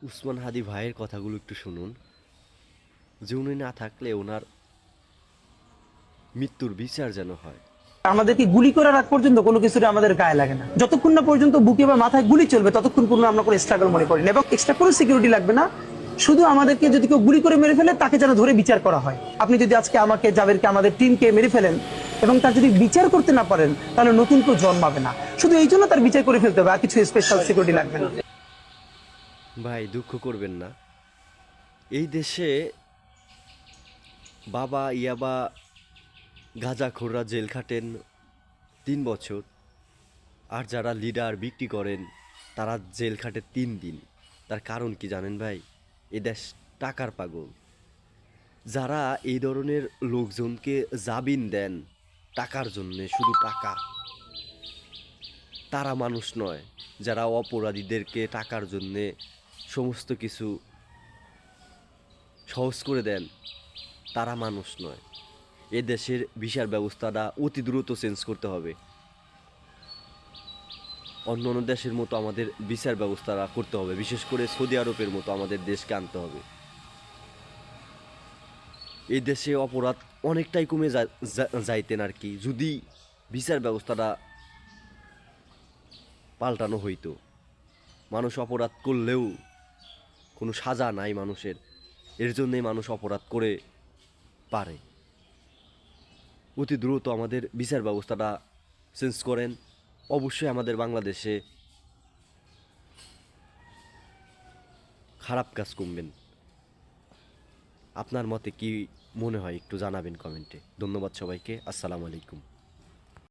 উসমান হাদি ভাইয়ের কথাগুলো একটু শুনুন, যে উনি না থাকলে ওনার মৃত্যুর বিচার যেন হয়। আমাদেরকে গুলি করার আগ পর্যন্ত কোনো কিছুটা আমাদের গায়ে লাগে না। যতক্ষণ না পর্যন্ত বুকে বা মাথায় গুলি চলবে ততক্ষণ পর্যন্ত আমরা কোনো স্ট্রাগল মনে করি না, এবং এক্সট্রা কোনো সিকিউরিটি লাগবে না। শুধু আমাদেরকে যদি কেউ গুলি করে মেরে ফেলে তাকে যেন ধরে বিচার করা হয়। আপনি যদি আজকে আমাকে, জাবেরকে, আমাদের টিমকে মেরে ফেলেন এবং তার যদি বিচার করতে না পারেন, তাহলে নতুন কেউ জন্মাবে না। শুধু এই জন্য তার বিচার করে ফেলতে হবে, আর কিছু স্পেশাল সিকিউরিটি লাগবে না। ভাই দুঃখ করবেন না, এই দেশে বাবা ইয়াবা গাঁজাখোররা জেল খাটেন 3 বছর, আর যারা লিডার বিক্রি করেন তারা জেল খাটে 3 দিন। তার কারণ কি জানেন ভাই? এ দেশ টাকার পাগল। যারা এই ধরনের লোকজনকে জামিন দেন টাকার জন্যে, শুধু টাকা, তারা মানুষ নয়। যারা অপরাধীদেরকে টাকার জন্যে সমস্ত কিছু সহজ করে দেন, তারা মানুষ নয়। এ দেশের বিচার ব্যবস্থাটা অতি দ্রুত চেঞ্জ করতে হবে। অন্য অন্য দেশের মতো আমাদের বিচার ব্যবস্থাটা করতে হবে, বিশেষ করে সৌদি আরবের মতো আমাদের দেশকে আনতে হবে। এই দেশে অপরাধ অনেকটাই কমে যাইতেন আর কি, যদি বিচার ব্যবস্থাটা পাল্টানো হইতো। মানুষ অপরাধ করলেও কোনো সাজা নাই মানুষের, এর জন্যই মানুষ অপরাধ করে পারে। অতি দ্রুত আমাদের বিচার ব্যবস্থাটা চেঞ্জ করেন, অবশ্যই আমাদের বাংলাদেশে খারাপ কাজ কমবেন। আপনার মতে কি মনে হয় একটু জানাবেন কমেন্টে। ধন্যবাদ সবাইকে, আসসালামু আলাইকুম।